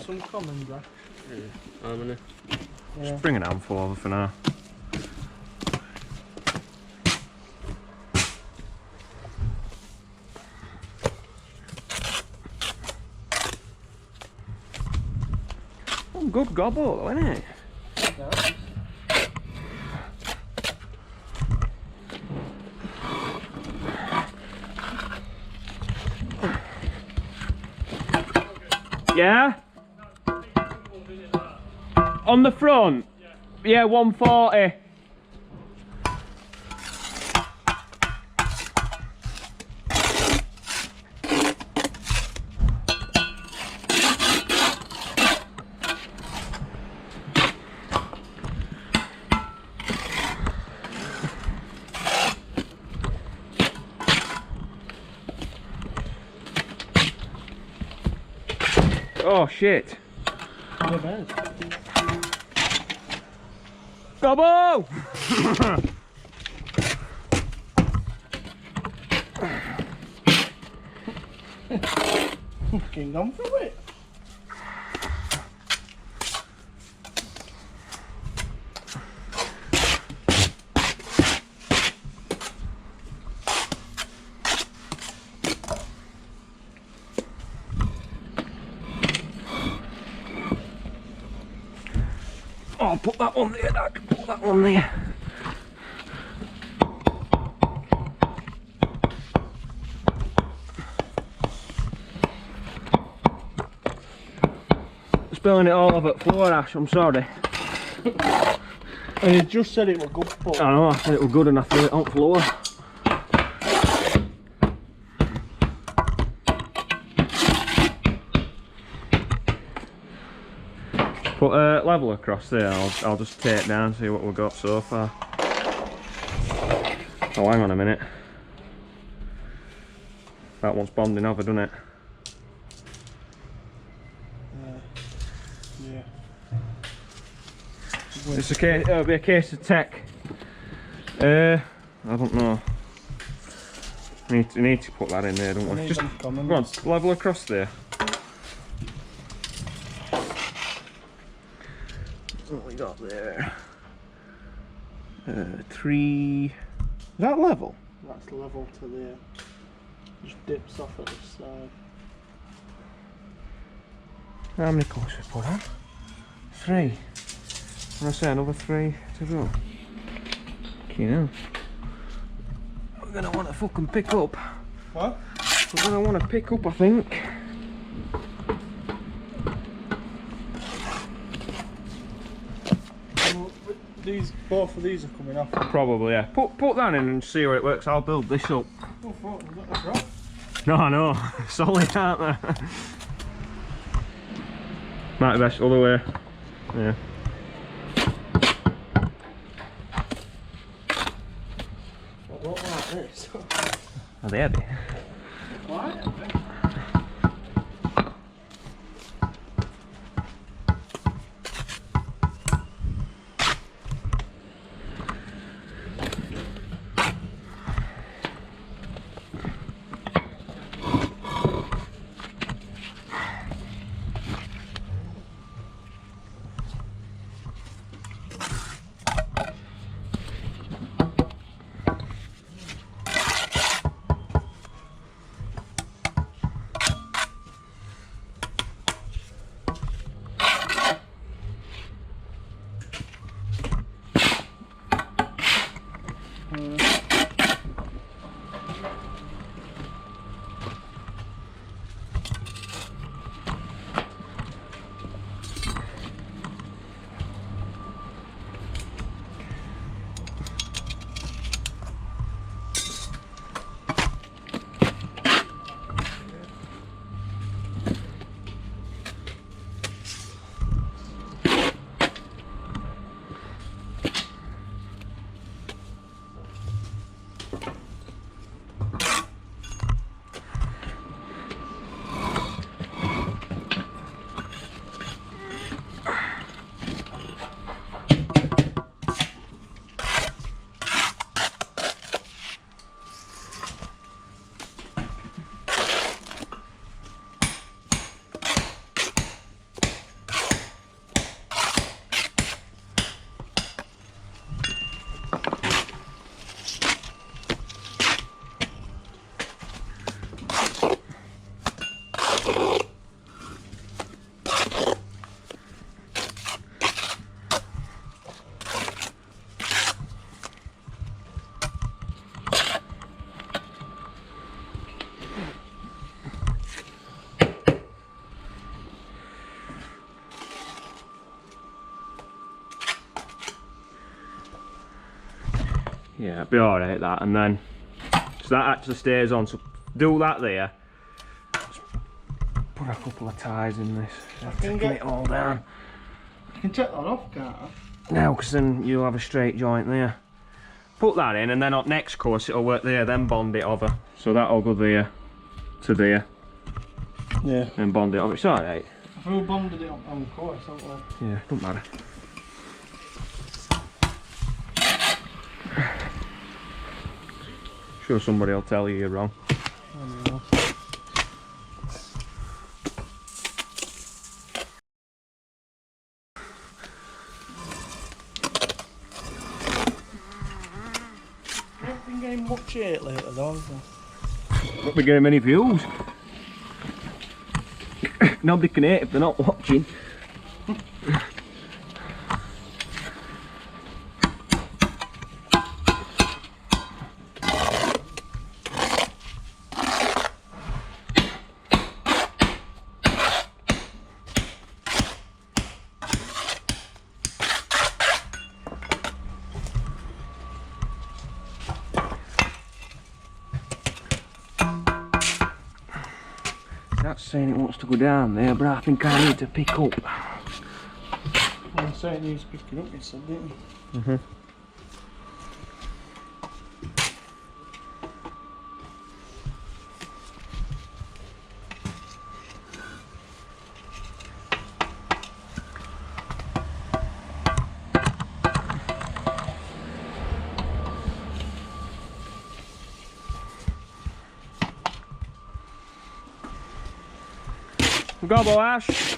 some common black. Yeah, I'm gonna Just bring an handful over for now. Oh, good gobble though, isn't it? Yeah? On the front? Yeah, 140. Oh shit. Gobbo! Fucking gone through it. Oh, put that one there, Dad. Put that one there. Spilling it all over the floor, Ash, I'm sorry. And you just said it was good, but I know, I said it was good and I threw it on the floor. Put a level across there, I'll just take down and see what we've got so far. Oh, hang on a minute. That one's bonding over, doesn't it? yeah. It's a case, it'll be a case of tech. I don't know. We need to put that in there, don't we? Just go on, level across there. What we got there? 3. Is that level? That's level to there. Just dips off at the side. How many colours we put on? 3. When I say another 3 to go. Okay, now. We're gonna want to fucking pick up. What? We're gonna want to pick up, I think. Both of these are coming off. Probably, yeah. Put that in and see where it works. I'll build this up. Oh fuck, was that the drop? No, I know. Solid, aren't they? Might be best other way. Yeah. I don't like this. Are they heavy? Why? Yeah, it'll be alright that, and then so that actually stays on, so do that there. Just put a couple of ties in this, taking it all down. You can take that off, can't I? No, because then you'll have a straight joint there. Put that in, and then on next course it'll work there, then bond it over. So that'll go there to there. Yeah. And bond it over. It's alright. I've all bonded it on the course, haven't we? Yeah, don't matter. Sure somebody will tell you you're wrong. I know. I haven't been getting much hate lately though, have I? Not be getting many views. Nobody can hate if they're not watching. That's saying it wants to go down there, but I think I need to pick up. I'm saying it needs picking up, you said, didn't you? Mm-hmm. Gobble Ash.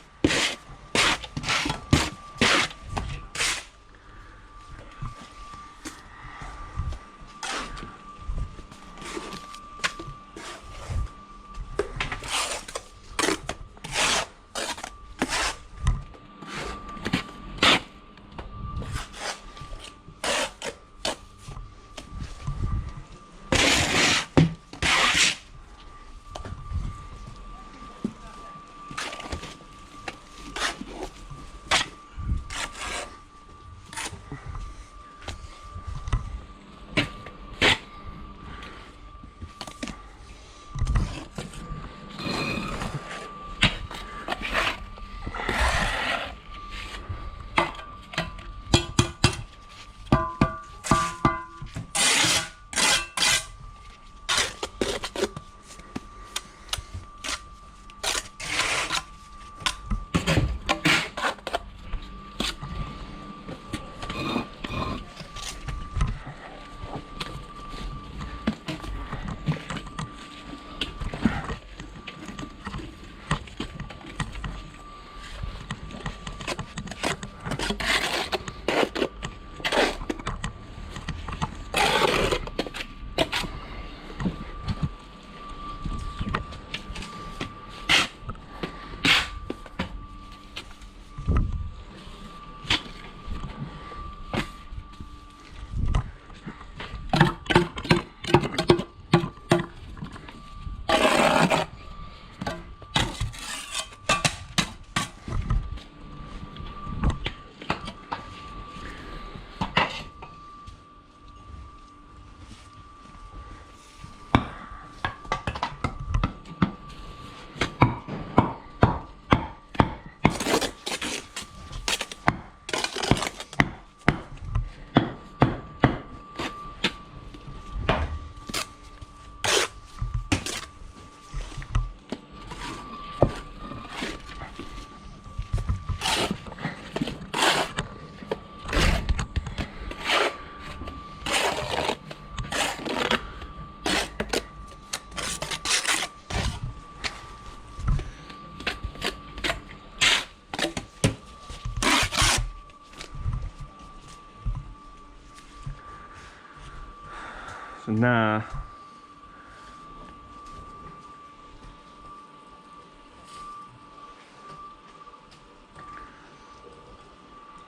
So now,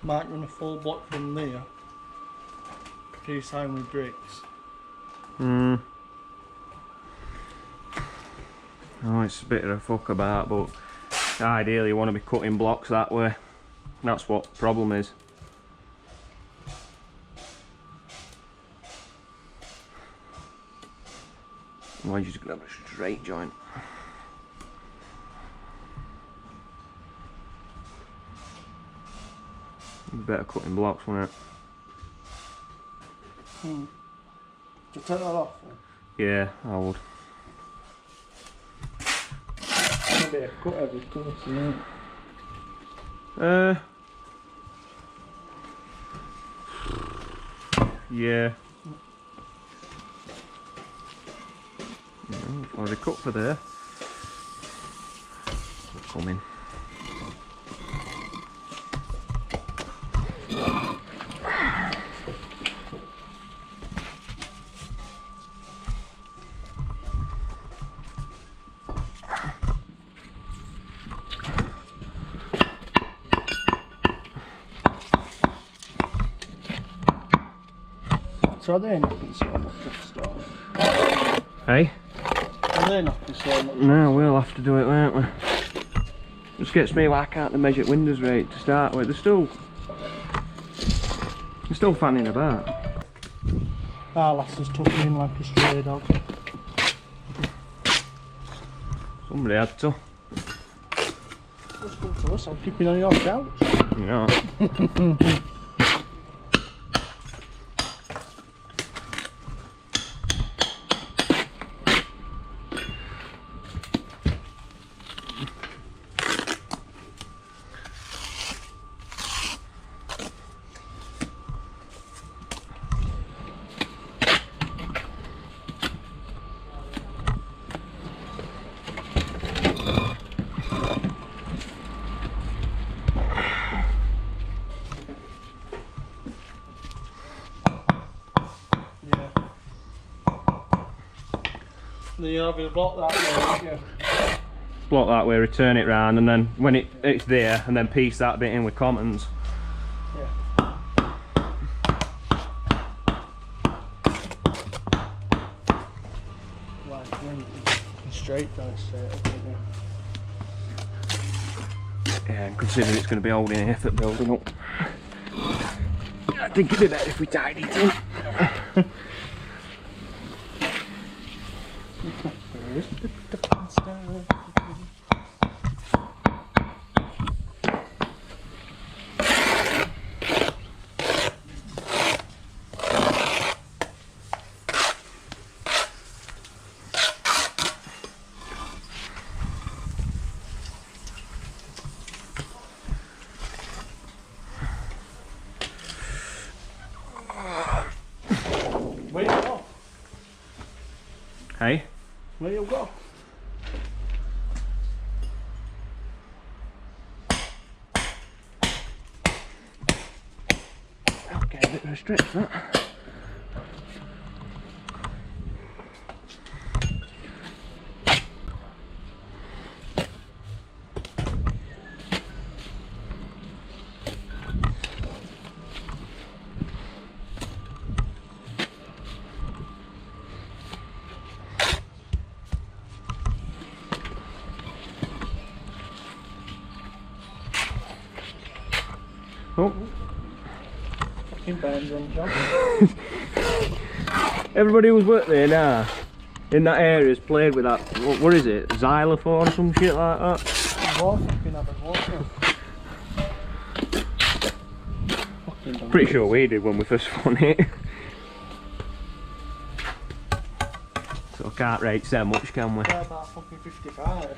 might run a full block from there. Produce iron with bricks. oh, it's a bit of a fuck about, but ideally you want to be cutting blocks that way. That's what the problem is. Otherwise you're just going to have a straight joint. Better cutting blocks, wouldn't it? To turn that off? Yeah, I would. Maybe a cut every course, isn't it? Yeah. Already cut for there. Coming. So are they knocking so much off start? Hey? Are they knocking so much? No, we'll have to do it, won't we? Just gets me why I can't measure windows right to start with. They're still fanning about. Our lass is tucking in like a stray dog. Somebody had to. Just come to us, I'm keeping on your couch. You know. You're having a block that way, aren't you? Block that way, return it round, and then when it's there, and then piece that bit in with commons. Yeah. Like, straight down straight, Yeah, and considering it's going to be holding here for building up, I think it'd be better if we tied it in. Where you go? Hey? Where you go? Okay, a bit of a stretch that. Oh. Fucking bands on the job. Everybody who's worked there now, in that area, has played with that, what is it, xylophone or some shit like that? Pretty sure we did when we first won it. So I can't rate so much, can we? Yeah, about fucking 55.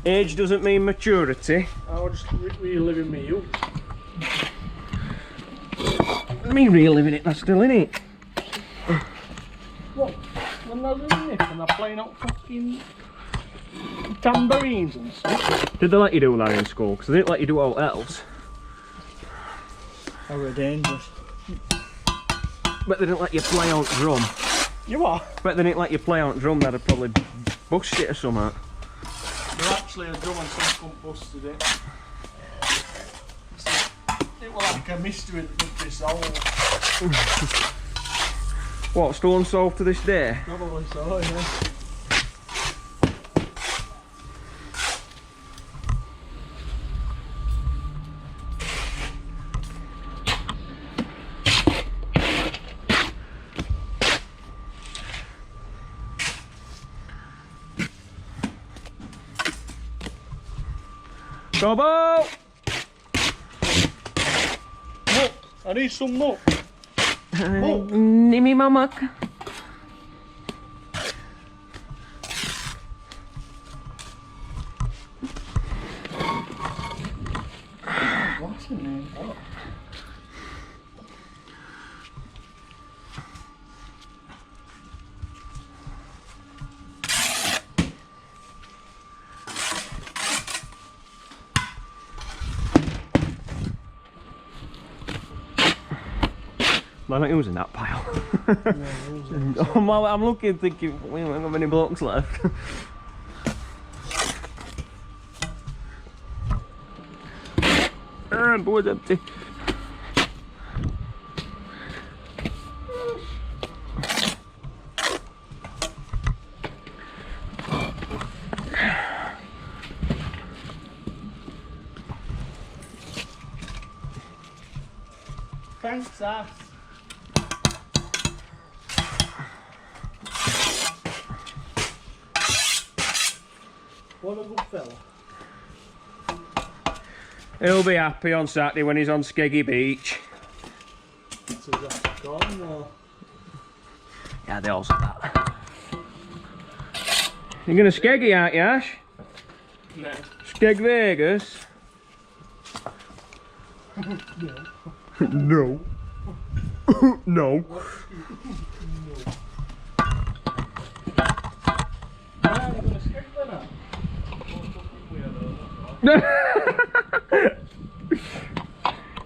Age doesn't mean maturity. I was just reliving me youth. Me reliving it, that's still in it. What? When I was in this and they're playing up fucking tambourines and stuff. Did they let you do that in school? Because they didn't let you do all else. They were dangerous. But they didn't let you play on drum. You what? Bet they didn't let you play on drum, they'd have probably bust it or something. They're actually a drum and some cunt busted it. It was like a mystery that could be solved. What, still unsolved to this day? Probably so, yeah. Gobbo! Muck! I need some muck! Muck! Nimmy my muck. What's the name? What? I'm not using that pile. I'm looking, thinking, we haven't got many blocks left. Board's empty. Thanks, ass. What a good fella. He'll be happy on Saturday when he's on Skeggy Beach. So that's gone, or? Yeah, they all said that. You're gonna Skeggy, aren't you, Ash? No. Skeg Vegas? No. No.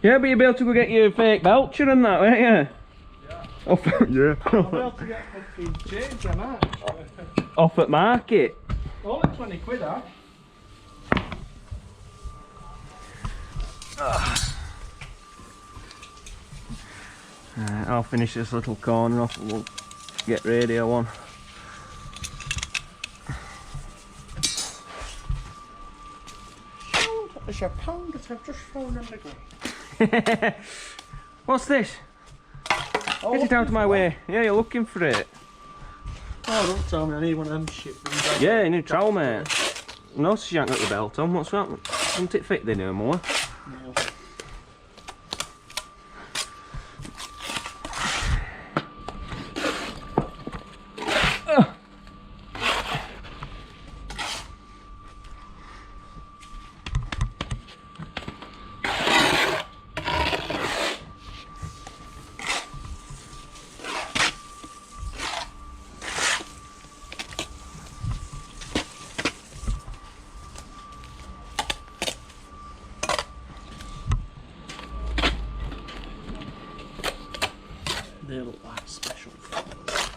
Yeah, but you'll be able to go get your fake belcher and that, won't you? Yeah. Off, yeah. I'll be able to get fucking change, I might. Off at market. Only 20 quid, huh? I'll finish this little corner off and we'll get radio on. There's a pound that I've just found on the ground. What's this? Oh, Get it out of my way. Yeah, you're looking for it. Oh, don't tell me I need one of them shit things. Yeah, you need a trowel, mate. Notice you ain't got your belt on. What's that? Doesn't it fit there no more? No. They look like special fellas.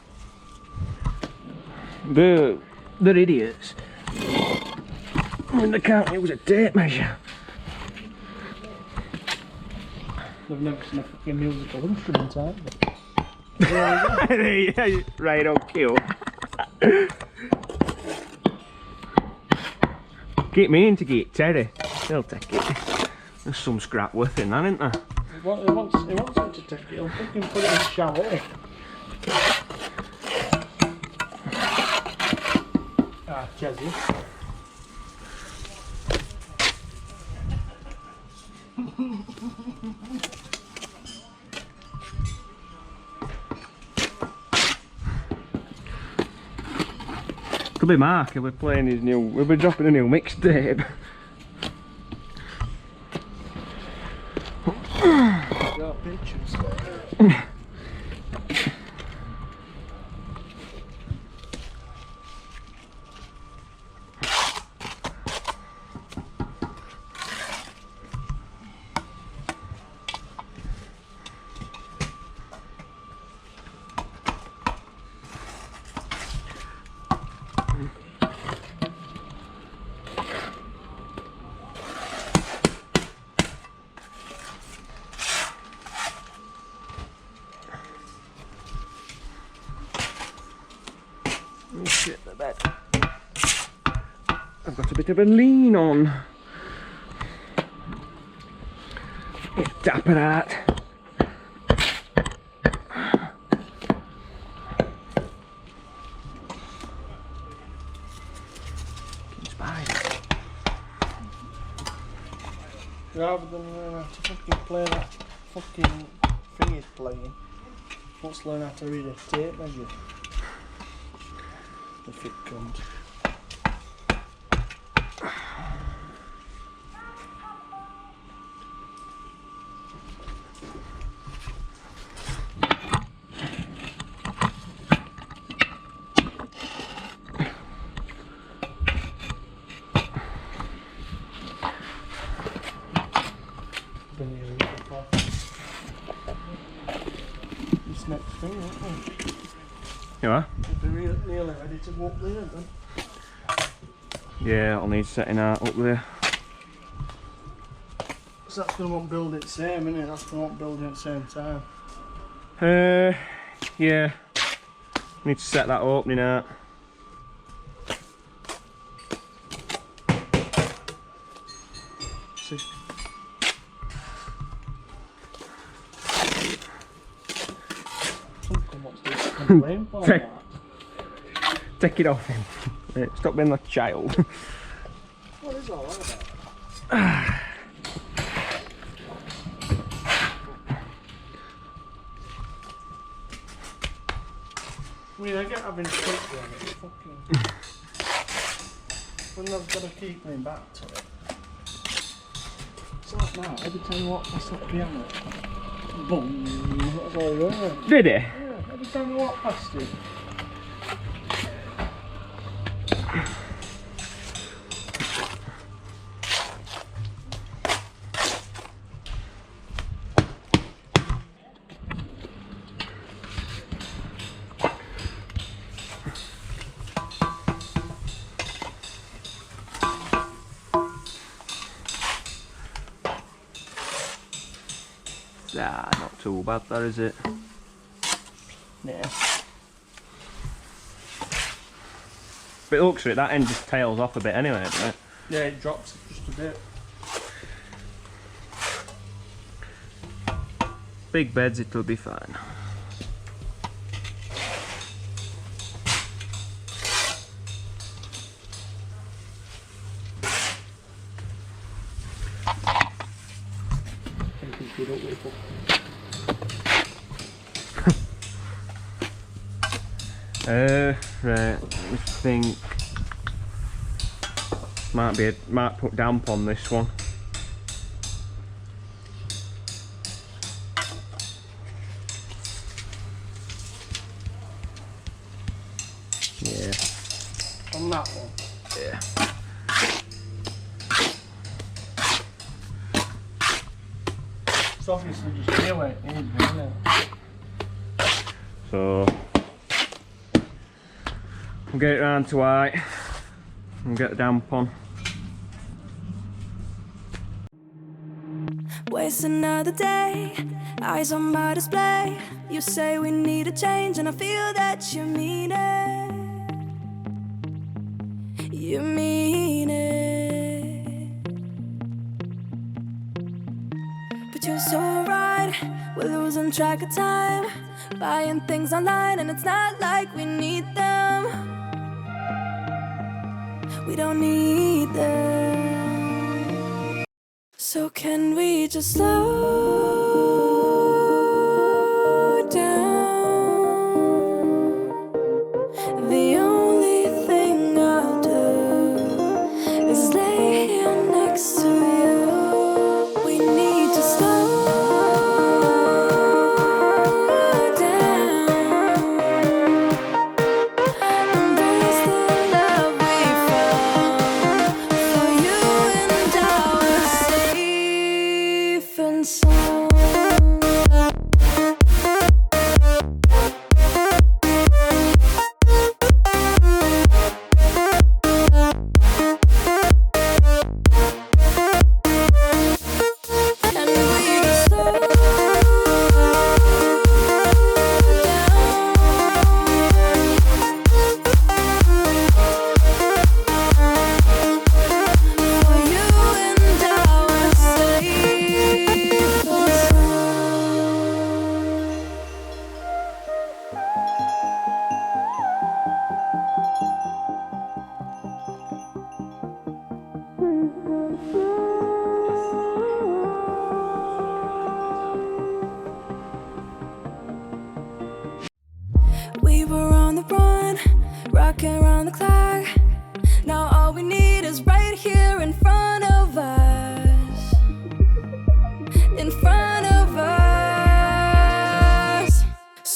They're idiots. I mean, they can't use a tape measure. They've never seen a fucking musical instrument, have they? Yeah, right on cue. Get me in to get Terry. They'll take it. There's some scrap worth in that, isn't there? He wants him to take it. He'll fucking put it in the shower. Ah, Jazzy. Could be Mark. We're playing his new. We'll be dropping a new mixtape. Got pictures. Shit, the bed. I've got a bit of a lean on. Dapper that. Spider. Rather than learn how to fucking play that fucking thing he's playing, let's learn how to read a tape measure. If it comes. This next thing, isn't it? You are? We'll be nearly ready to walk there then. Yeah, I'll need setting out up there. So that's going to want building at the same, isn't it? That's going to want building at the same time. Yeah. Need to set that opening out. See. Someone wants to complain for that. Take it off him. Stop being like a child. What is all that about? I mean, I get having to keep doing it, fucking. When I've got to keep going back to it. It's like now, every time you walk past that piano, boom, that's all you heard. Did it? Yeah, every time you walk past it. Ah, not too bad that, is it? Yeah. But it looks at it, that end just tails off a bit anyway, doesn't it? Yeah, it drops just a bit. Big beds, it'll be fine. Right, I think might put damp on this one. Yeah. On that one? Yeah. It's obviously just here where it needs me, isn't it? So we'll get it round to white and get the damp on. Waste another day, eyes on my display. You say we need a change and I feel that you mean it. You mean it. But you're so right, we're losing track of time, buying things online and it's not like we need them. We don't need them. So can we just slow down? The only thing I'll do is lay here next to you. We need to slow down. Embrace the love we found. For you and I were safe and sound.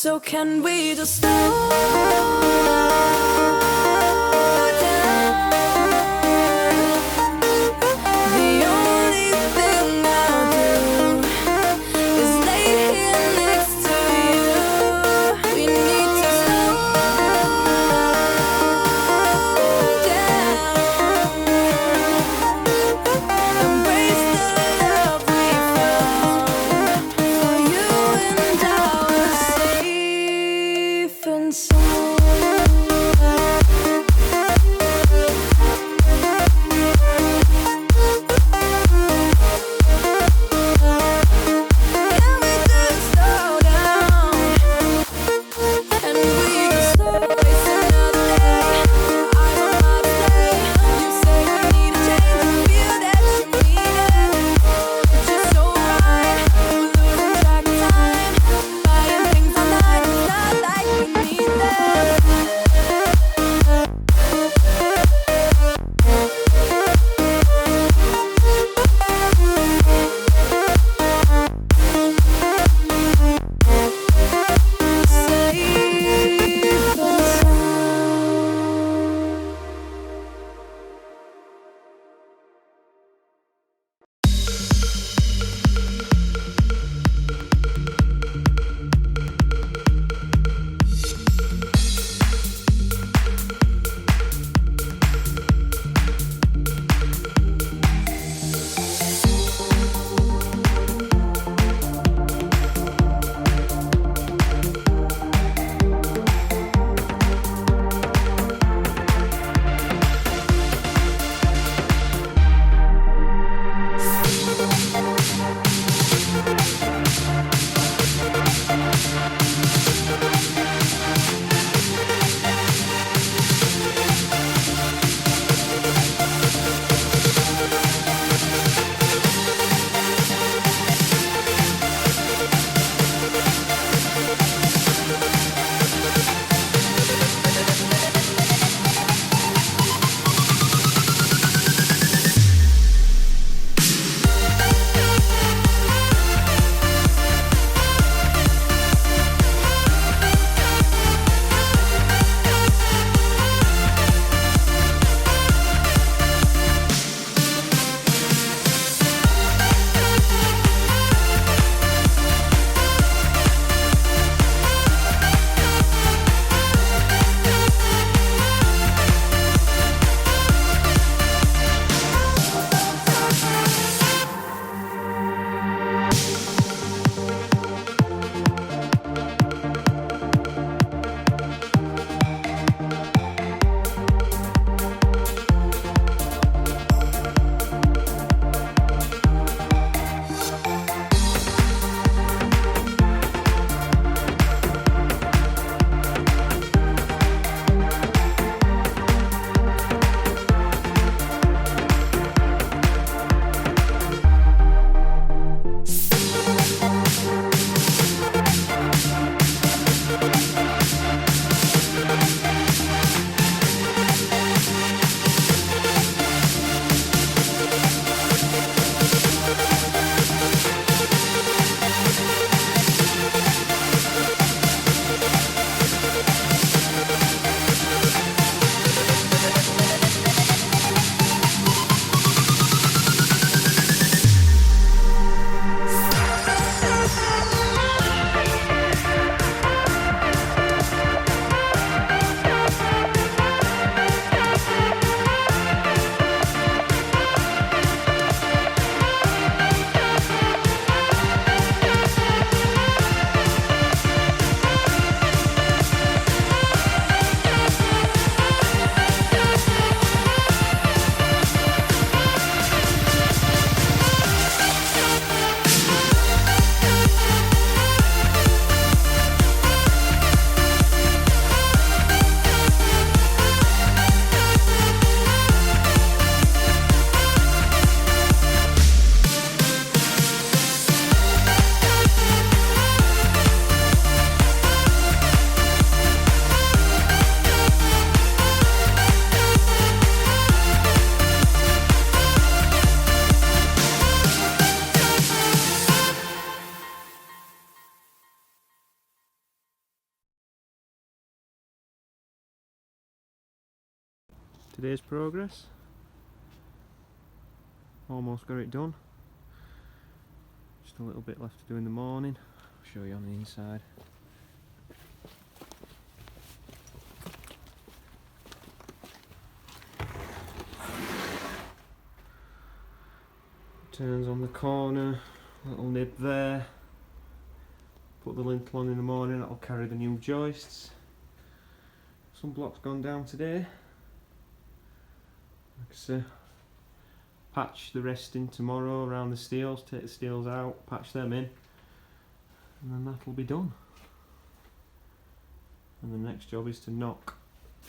So can we just slow down? The only thing I'll do is lay here next to you. We need to slow down. Embrace the love we found. For you and I were safe and sound. today's progress. Almost got it done. Just a little bit left to do in the morning. I'll show you on the inside. Turns on the corner, little nib there. Put the lintel on in the morning, that'll carry the new joists. Some blocks gone down today. Like I say, patch the rest in tomorrow around the steels, take the steels out, patch them in, and then that'll be done. And the next job is to knock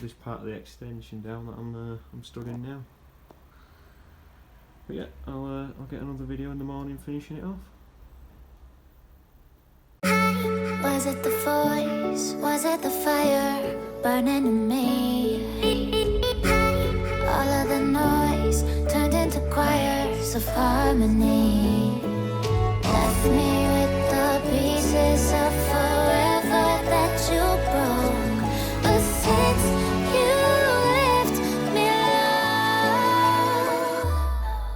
this part of the extension down that I'm stood in now. But yeah, I'll get another video in the morning finishing it off. Was it the voice? Was it the fire burning in me? All of the noise turned into choirs of harmony. Left me with the pieces of forever that you broke. But since you left me alone,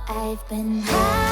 I've been high.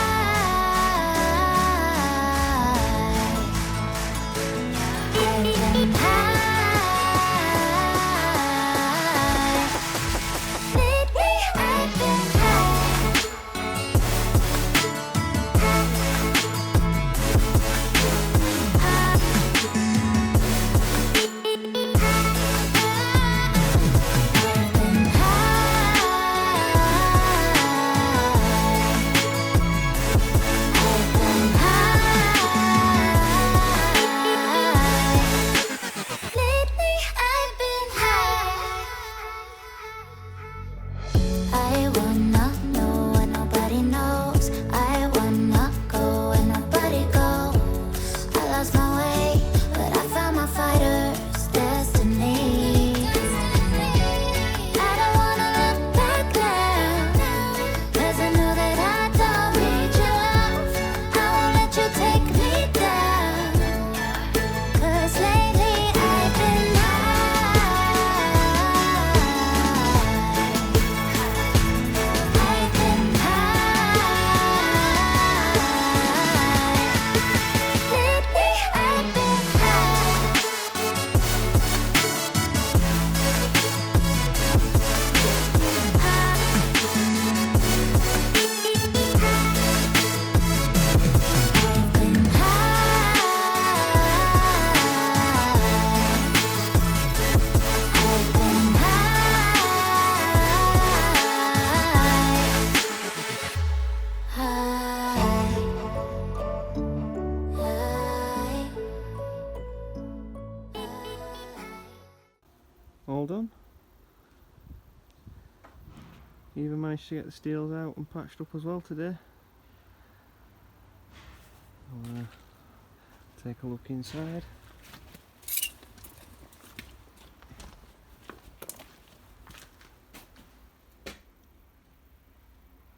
All done. Even managed to get the steels out and patched up as well today. I'll take a look inside.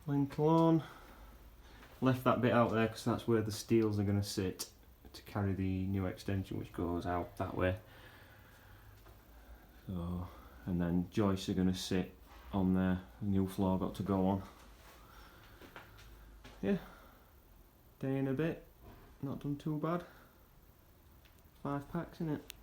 Lintel on. Left that bit out there because that's where the steels are going to sit to carry the new extension, which goes out that way. So, and then joists are going to sit on there. The new floor got to go on. Yeah, day and a bit. Not done too bad. 5 packs in it.